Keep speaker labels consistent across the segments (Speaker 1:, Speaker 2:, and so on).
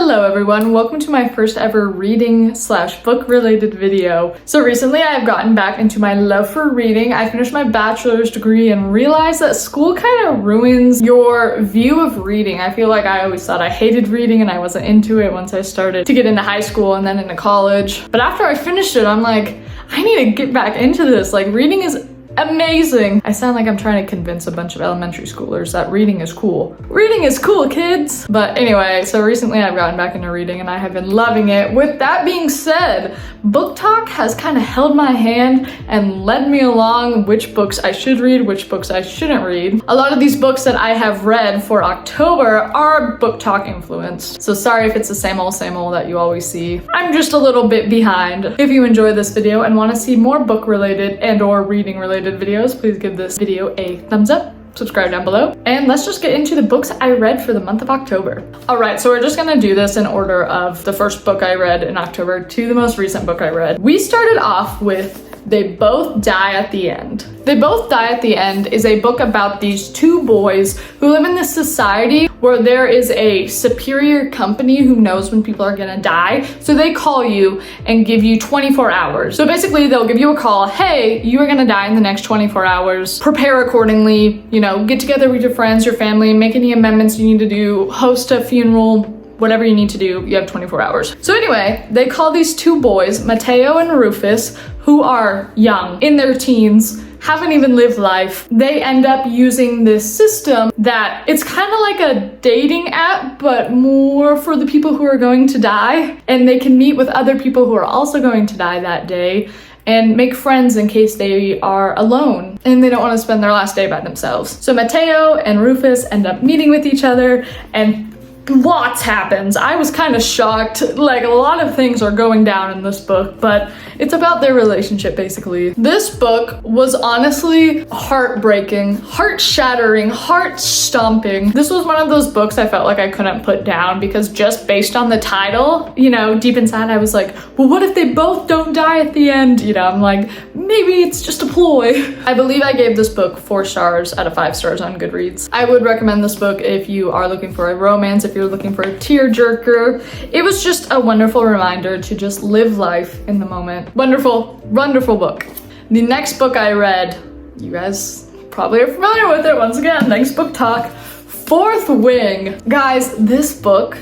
Speaker 1: Hello everyone, welcome to my first ever reading / book related video. So recently I have gotten back into my love for reading. I finished my bachelor's degree and realized that school kind of ruins your view of reading. I feel like I always thought I hated reading and I wasn't into it once I started to get into high school and then into college. But after I finished it, I'm like, I need to get back into this. Like, reading is amazing. I sound like I'm trying to convince a bunch of elementary schoolers that reading is cool. Reading is cool, kids! But anyway, so recently I've gotten back into reading and I have been loving it. With that being said, Book Talk has kind of held my hand and led me along which books I should read, which books I shouldn't read. A lot of these books that I have read for October are Book Talk influenced. So sorry if it's the same old that you always see. I'm just a little bit behind. If you enjoy this video and want to see more book related and or reading related videos, please give this video a thumbs up, subscribe down below, and let's just get into the books I read for the month of October. Alright, so we're just gonna do this in order of the first book I read in October to the most recent book I read. We started off with They Both Die at the End. They Both Die at the End is a book about these two boys who live in this society where there is a superior company who knows when people are gonna die. So they call you and give you 24 hours. So basically they'll give you a call, hey, you are gonna die in the next 24 hours. Prepare accordingly, you know, get together with your friends, your family, make any amendments you need to do, host a funeral, whatever you need to do, you have 24 hours. So anyway, they call these two boys, Mateo and Rufus, who are young, in their teens, haven't even lived life. They end up using this system that it's kind of like a dating app, but more for the people who are going to die. And they can meet with other people who are also going to die that day and make friends in case they are alone and they don't want to spend their last day by themselves. So Mateo and Rufus end up meeting with each other and lots happens. I was kind of shocked. Like, a lot of things are going down in this book, but it's about their relationship basically. This book was honestly heartbreaking, heart-shattering, heart-stomping. This was one of those books I felt like I couldn't put down because just based on the title, you know, deep inside I was like, well, what if they both don't die at the end? You know, I'm like, maybe it's just a ploy. I believe I gave this book 4 stars out of 5 stars on Goodreads. I would recommend this book if you are looking for a romance, if you're looking for a tearjerker. It was just a wonderful reminder to just live life in the moment. Wonderful, wonderful book. The next book I read, you guys probably are familiar with it once again, thanks Book Talk, Fourth Wing. Guys, this book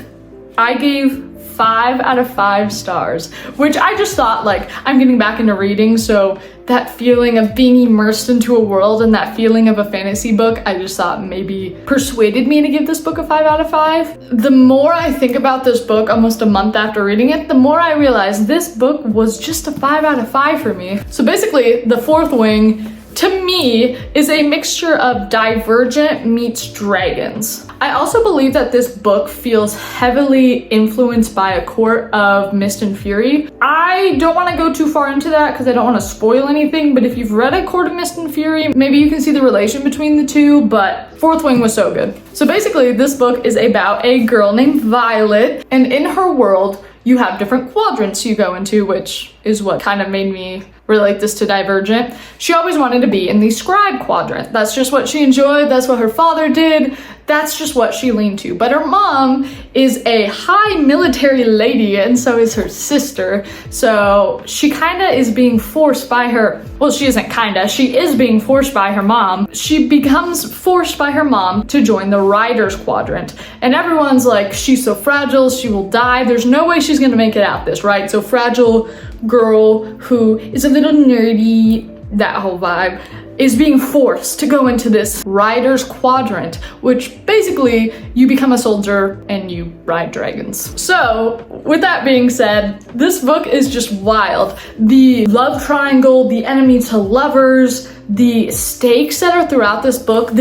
Speaker 1: I gave 5 out of 5 stars, which I just thought, like, I'm getting back into reading, so that feeling of being immersed into a world and that feeling of a fantasy book, I just thought maybe persuaded me to give this book a 5 out of 5. The more I think about this book almost a month after reading it, the more I realize this book was just a 5 out of 5 for me. So basically, The Fourth Wing, to me, is a mixture of Divergent meets Dragons. I also believe that this book feels heavily influenced by A Court of Mist and Fury. I don't want to go too far into that because I don't want to spoil anything, but if you've read A Court of Mist and Fury, maybe you can see the relation between the two, but Fourth Wing was so good. So basically, this book is about a girl named Violet, and in her world, you have different quadrants you go into, which is what kind of made me relate this to Divergent. She always wanted to be in the scribe quadrant. That's just what she enjoyed. That's what her father did. That's just what she leaned to. But her mom is a high military lady, and so is her sister. So she kind of is being forced by her, well, she isn't kinda, she is being forced by her mom. She becomes forced by her mom to join the Riders quadrant. And everyone's like, she's so fragile, she will die. There's no way she's gonna make it out this, right? So fragile girl who is a little nerdy, that whole vibe, is being forced to go into this Riders quadrant, which basically you become a soldier and you ride dragons. So with that being said, this book is just wild. The love triangle, the enemy to lovers, the stakes that are throughout this book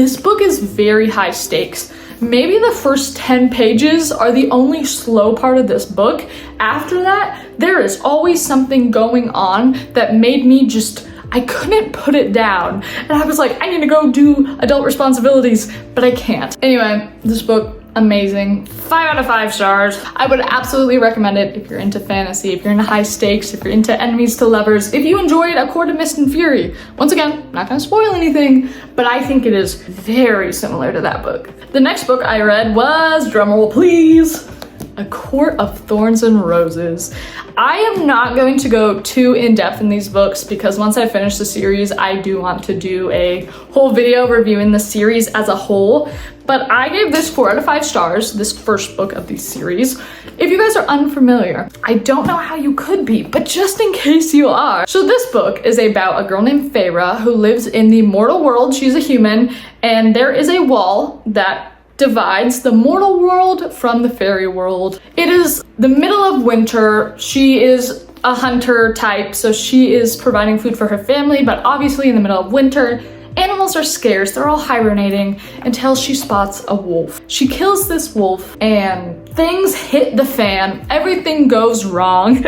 Speaker 1: is very high stakes. Maybe the first 10 pages are the only slow part of this book. After that, there is always something going on that made me just, I couldn't put it down. And I was like, I need to go do adult responsibilities, but I can't. Anyway, this book, amazing. 5 out of 5 stars. I would absolutely recommend it if you're into fantasy, if you're into high stakes, if you're into enemies to lovers, if you enjoyed A Court of Mist and Fury. Once again, not gonna spoil anything, but I think it is very similar to that book. The next book I read was, drumroll please, A Court of Thorns and Roses. I am not going to go too in-depth in these books because once I finish the series, I do want to do a whole video reviewing the series as a whole. But I gave this 4 out of 5 stars, this first book of the series. If you guys are unfamiliar, I don't know how you could be, but just in case you are. So this book is about a girl named Feyre who lives in the mortal world. She's a human, and there is a wall that divides the mortal world from the fairy world. It is the middle of winter. She is a hunter type, so she is providing food for her family, but obviously in the middle of winter, animals are scarce. They're all hibernating until she spots a wolf. She kills this wolf and things hit the fan. Everything goes wrong.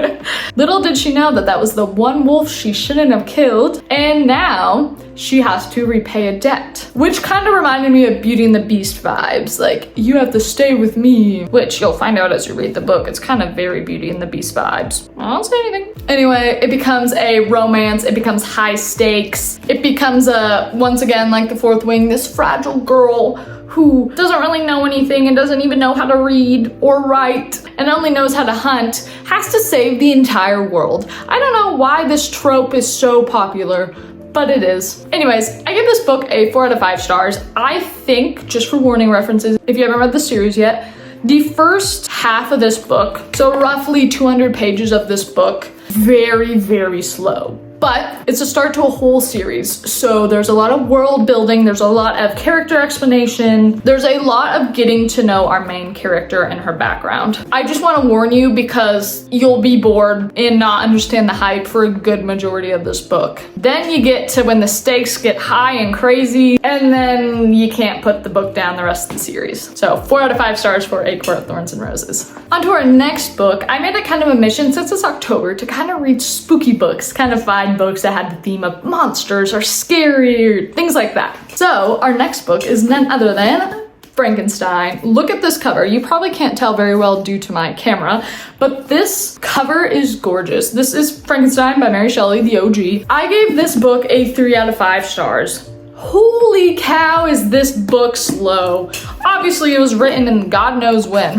Speaker 1: Little did she know that that was the one wolf she shouldn't have killed, and now she has to repay a debt, which kind of reminded me of Beauty and the Beast vibes. Like, you have to stay with me, which you'll find out as you read the book. It's kind of very Beauty and the Beast vibes. I don't say anything. Anyway, it becomes a romance. It becomes high stakes. It becomes once again, like the Fourth Wing, this fragile girl who doesn't really know anything and doesn't even know how to read or write and only knows how to hunt, has to save the entire world. I don't know why this trope is so popular, but it is. Anyways, I give this book a 4 out of 5 stars. I think, just for warning references, if you haven't read the series yet, the first half of this book, so roughly 200 pages of this book, very, very slow. But it's a start to a whole series, so there's a lot of world building, there's a lot of character explanation, there's a lot of getting to know our main character and her background. I just want to warn you because you'll be bored and not understand the hype for a good majority of this book. Then you get to when the stakes get high and crazy, and then you can't put the book down the rest of the series. So 4 out of 5 stars for A Court of Thorns and Roses. On to our next book. I made it kind of a mission since it's October to kind of read spooky books, kind of find books that had the theme of monsters or scary or things like that. So our next book is none other than Frankenstein. Look at this cover. You probably can't tell very well due to my camera, but this cover is gorgeous. This is Frankenstein by Mary Shelley, the OG. I gave this book a 3 out of 5 stars. Holy cow, is this book slow. Obviously it was written in God knows when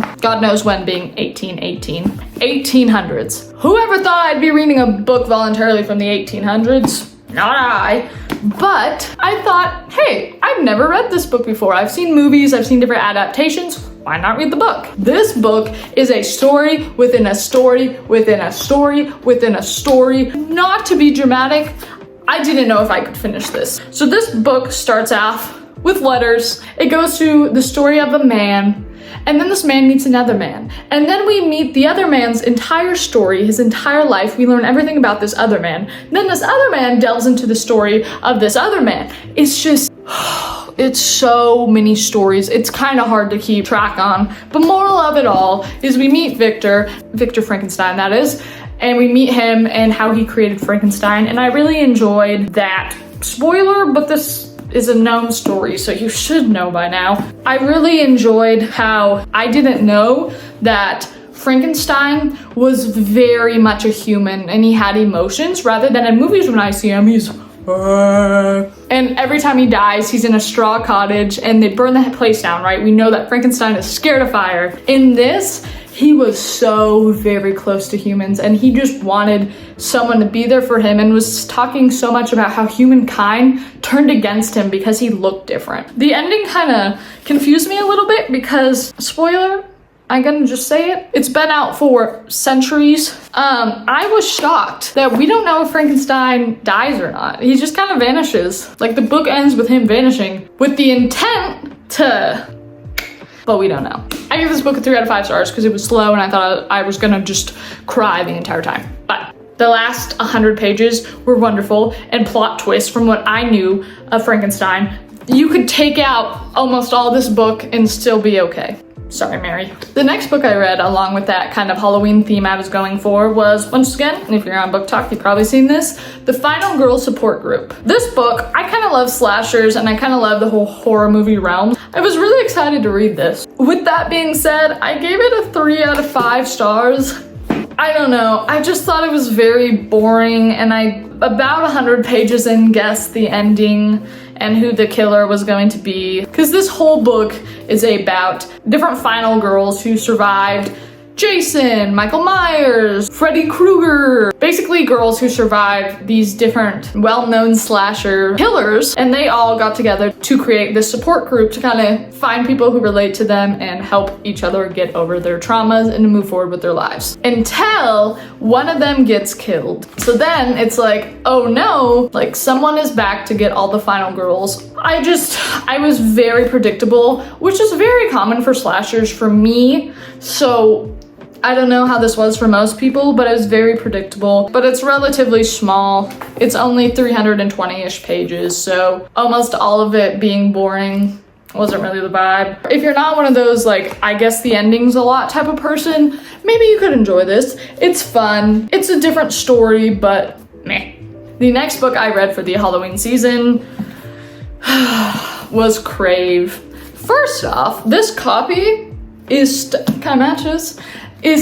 Speaker 1: being 1818. 1800s. Whoever thought I'd be reading a book voluntarily from the 1800s? Not I. But I thought, hey, I've never read this book before. I've seen movies, I've seen different adaptations. Why not read the book? This book is a story within a story within a story within a story. Not to be dramatic, I didn't know if I could finish this. So this book starts off with letters. It goes to the story of a man, and then this man meets another man. And then we meet the other man's entire story, his entire life. We learn everything about this other man. Then this other man delves into the story of this other man. It's just, it's so many stories. It's kind of hard to keep track on. But moral of it all is we meet Victor Frankenstein, that is. And we meet him and how he created Frankenstein, and I really enjoyed that. Spoiler, but this is a known story, so you should know by now. I really enjoyed how I didn't know that Frankenstein was very much a human and he had emotions, rather than in movies when I see him, he's and every time he dies, he's in a straw cottage and they burn the place down, right? We know that Frankenstein is scared of fire. In this, he was so very close to humans and he just wanted someone to be there for him and was talking so much about how humankind turned against him because he looked different. The ending kind of confused me a little bit because, spoiler, I'm gonna just say it. It's been out for centuries. I was shocked that we don't know if Frankenstein dies or not. He just kind of vanishes. Like, the book ends with him vanishing with the intent to, but we don't know. I gave this book a 3 out of 5 stars because it was slow and I thought I was gonna just cry the entire time. But the last 100 pages were wonderful, and plot twists from what I knew of Frankenstein. You could take out almost all this book and still be okay. Sorry, Mary. The next book I read, along with that kind of Halloween theme I was going for, was, once again, and if you're on Book Talk, you've probably seen this, The Final Girl Support Group. This book, I kind of love slashers and I kind of love the whole horror movie realm. I was really excited to read this. With that being said, I gave it a 3 out of 5 stars. I don't know, I just thought it was very boring, and I about 100 pages in guessed the ending, and who the killer was going to be. Because this whole book is about different final girls who survived Jason, Michael Myers, Freddy Krueger, basically girls who survived these different well-known slasher killers, and they all got together to create this support group to kind of find people who relate to them and help each other get over their traumas and to move forward with their lives. Until one of them gets killed. So then it's like, oh no, like someone is back to get all the final girls. I was very predictable, which is very common for slashers for me. So I don't know how this was for most people, but it was very predictable. But it's relatively small. It's only 320-ish pages, so almost all of it being boring wasn't really the vibe. If you're not one of those, like, I guess the ending's a lot type of person, maybe you could enjoy this. It's fun. It's a different story, but meh. The next book I read for the Halloween season was Crave. First off, this copy is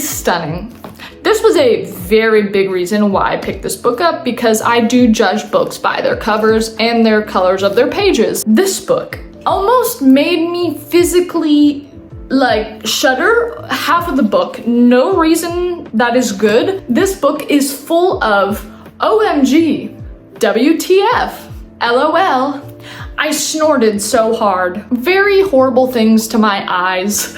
Speaker 1: stunning. This was a very big reason why I picked this book up, because I do judge books by their covers and their colors of their pages. This book almost made me physically like shudder half of the book. No reason that is good. This book is full of OMG, WTF, LOL. I snorted so hard. Very horrible things to my eyes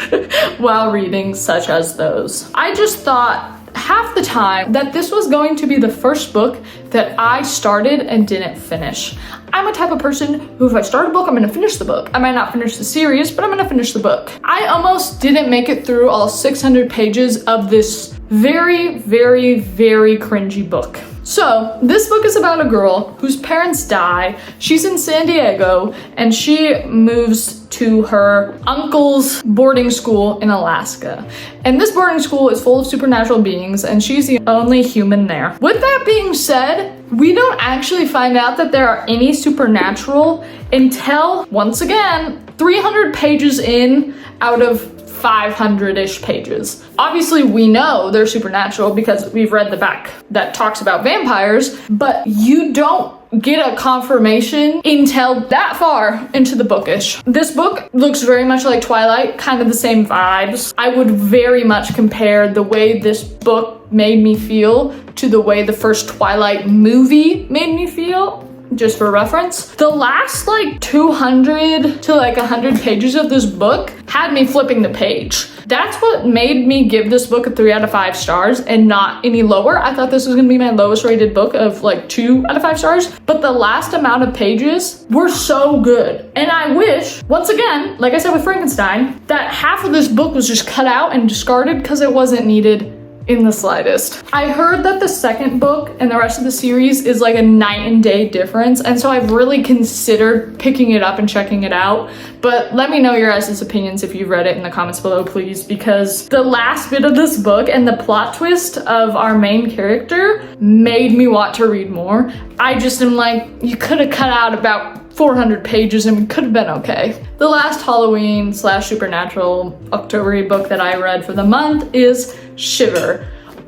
Speaker 1: while reading such as those. I just thought half the time that this was going to be the first book that I started and didn't finish. I'm a type of person who, if I start a book, I'm gonna finish the book. I might not finish the series, but I'm gonna finish the book. I almost didn't make it through all 600 pages of this very, very, very cringy book. So this book is about a girl whose parents die. She's in San Diego and she moves to her uncle's boarding school in Alaska. And this boarding school is full of supernatural beings and she's the only human there. With that being said, we don't actually find out that there are any supernatural until, once again, 300 pages in out of 500-ish pages. Obviously, we know they're supernatural because we've read the back that talks about vampires, but you don't get a confirmation until that far into the bookish. This book looks very much like Twilight, kind of the same vibes. I would very much compare the way this book made me feel to the way the first Twilight movie made me feel. Just for reference, the last like 200 to like 100 pages of this book had me flipping the page. That's what made me give this book a 3 out of 5 stars and not any lower. I thought this was gonna be my lowest rated book of like 2 out of 5 stars, but the last amount of pages were so good. And I wish, once again, like I said with Frankenstein, that half of this book was just cut out and discarded because it wasn't needed in the slightest. I heard that the second book and the rest of the series is like a night and day difference, and so I've really considered picking it up and checking it out. But let me know your guys' opinions if you've read it in the comments below, please, because the last bit of this book and the plot twist of our main character made me want to read more. I just am like, you could have cut out about 400 pages and we could have been okay. The last Halloween / supernatural October book that I read for the month is Shiver.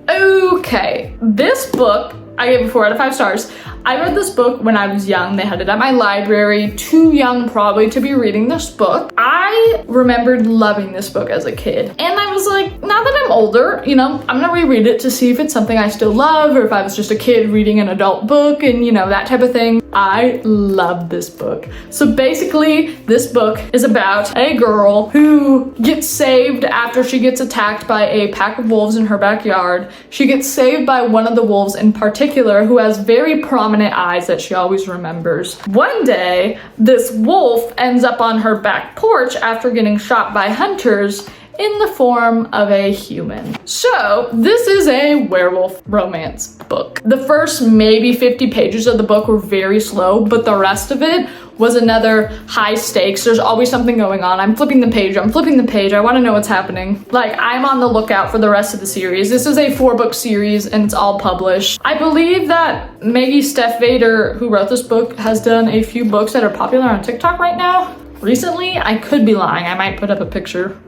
Speaker 1: Okay, this book I gave it 4 out of 5 stars. I read this book when I was young. They had it at my library. Too young probably to be reading this book. I remembered loving this book as a kid. And I was like, now that I'm older, you know, I'm gonna reread it to see if it's something I still love or if I was just a kid reading an adult book and, you know, that type of thing. I love this book. So basically, this book is about a girl who gets saved after she gets attacked by a pack of wolves in her backyard. She gets saved by one of the wolves in particular who has very prominent eyes that she always remembers. One day, this wolf ends up on her back porch after getting shot by hunters in the form of a human. So this is a werewolf romance book. The first maybe 50 pages of the book were very slow, but the rest of it was another high stakes. There's always something going on. I'm flipping the page. I want to know what's happening. Like, I'm on the lookout for the rest of the series. This is a 4-book series and it's all published. I believe that Maggie Stiefvater, who wrote this book, has done a few books that are popular on TikTok right now. Recently, I could be lying. I might put up a picture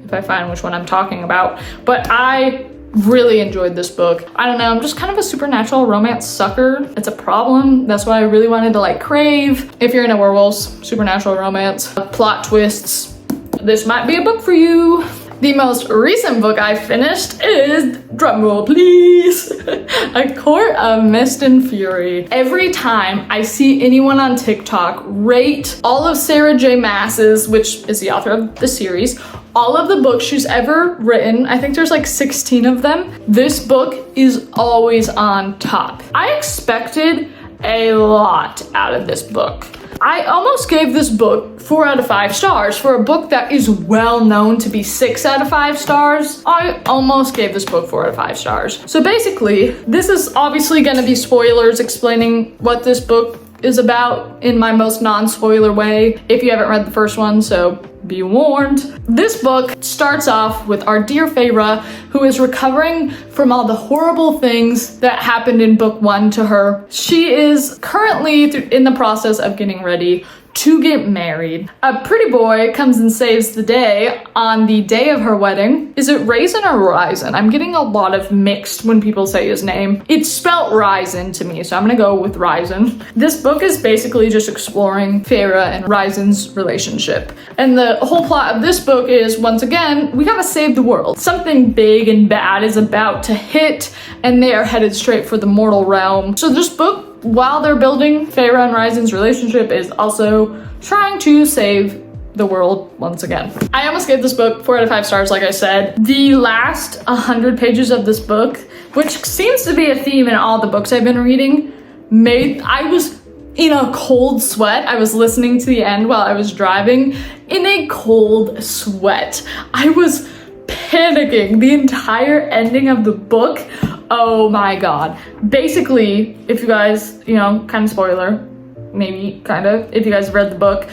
Speaker 1: if I find which one I'm talking about. But I really enjoyed this book. I don't know, I'm just kind of a supernatural romance sucker. It's a problem. That's why I really wanted to like Crave. If you're into werewolves, supernatural romance, plot twists, this might be a book for you. The most recent book I finished is, drumroll please, A Court of Mist and Fury. Every time I see anyone on TikTok rate all of Sarah J. Maas's, which is the author of the series, all of the books she's ever written, I think there's like 16 of them, this book is always on top. I expected a lot out of this book. I almost gave this book 4 out of 5 stars. For a book that is well known to be 6 out of 5 stars, I almost gave this book 4 out of 5 stars. So basically, this is obviously gonna be spoilers explaining what this book is about in my most non-spoiler way, if you haven't read the first one, so be warned. This book starts off with our dear Feyre, who is recovering from all the horrible things that happened in book 1 to her. She is currently in the process of getting ready to get married. A pretty boy comes and saves the day on the day of her wedding. Is it Raisin or Ryzen? I'm getting a lot of mixed when people say his name. It's spelt Ryzen to me, so I'm gonna go with Ryzen. This book is basically just exploring Feyre and Ryzen's relationship. And the whole plot of this book is, once again, we gotta save the world. Something big and bad is about to hit, and they are headed straight for the mortal realm. So this book, while they're building Feyre and Ryzen's relationship, is also trying to save the world once again. I almost gave this book 4 out of 5 stars, like I said. The last 100 pages of this book, which seems to be a theme in all the books I've been reading, I was in a cold sweat. I was listening to the end while I was driving in a cold sweat. I was panicking the entire ending of the book. Oh my god. Basically, if you guys, kind of spoiler, maybe kind of, if you guys read the book,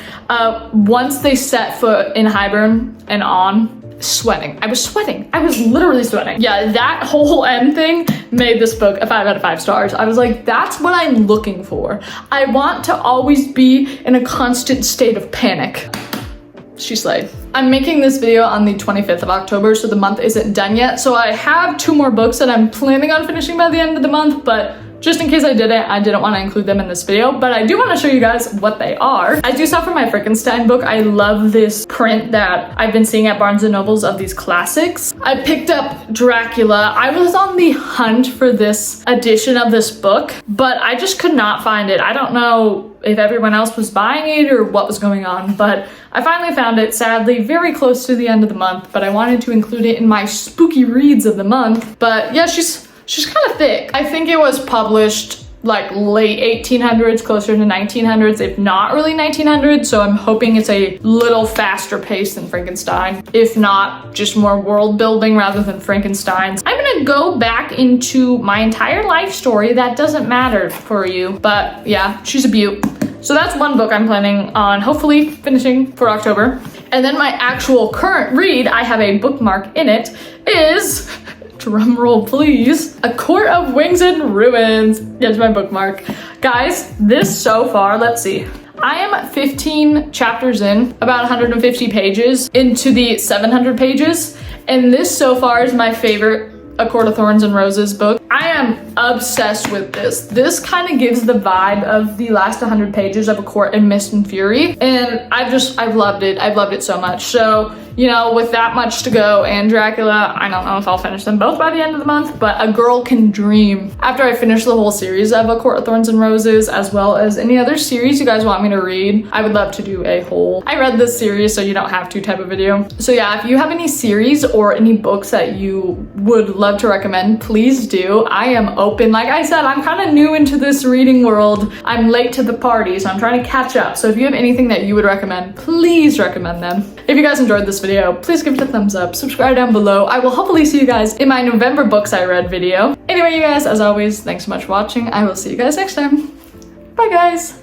Speaker 1: once they set foot in Hybern and on, sweating. I was sweating. I was literally sweating. Yeah, that whole end thing made this book a 5 out of 5 stars. I was like, that's what I'm looking for. I want to always be in a constant state of panic. She slayed. I'm making this video on the 25th of October, so the month isn't done yet. So I have 2 more books that I'm planning on finishing by the end of the month, but just in case I didn't want to include them in this video, but I do want to show you guys what they are. As you saw from my Frankenstein book, I love this print that I've been seeing at Barnes & Nobles of these classics. I picked up Dracula. I was on the hunt for this edition of this book, but I just could not find it. I don't know if everyone else was buying it or what was going on, but I finally found it, sadly, very close to the end of the month, but I wanted to include it in my spooky reads of the month. But yeah, she's kind of thick. I think it was published like late 1800s, closer to 1900s, if not early 1900s. So I'm hoping it's a little faster pace than Frankenstein. If not, just more world building rather than Frankenstein's. I'm gonna go back into my entire life story that doesn't matter for you, but yeah, she's a beaut. So that's one book I'm planning on hopefully finishing for October. And then my actual current read, I have a bookmark in it, is, drumroll please, A Court of Wings and Ruins. Here's my bookmark. Guys, this so far, let's see. I am 15 chapters in, about 150 pages into the 700 pages. And this so far is my favorite A Court of Thorns and Roses book. I am obsessed with this. This kind of gives the vibe of the last 100 pages of A Court in Mist and Fury. And I've loved it. I've loved it so much. So, with that much to go and Dracula, I don't know if I'll finish them both by the end of the month, but a girl can dream. After I finish the whole series of A Court of Thorns and Roses, as well as any other series you guys want me to read, I would love to do a whole I read this series so you don't have to type of video. So yeah, if you have any series or any books that you would love to recommend, please do. I am open. Like I said, I'm kind of new into this reading world. I'm late to the party, so I'm trying to catch up. So if you have anything that you would recommend, please recommend them. If you guys enjoyed this video, please give it a thumbs up, subscribe down below. I will hopefully see you guys in my November books I read video. Anyway, you guys, as always, thanks so much for watching. I will see you guys next time. Bye, guys.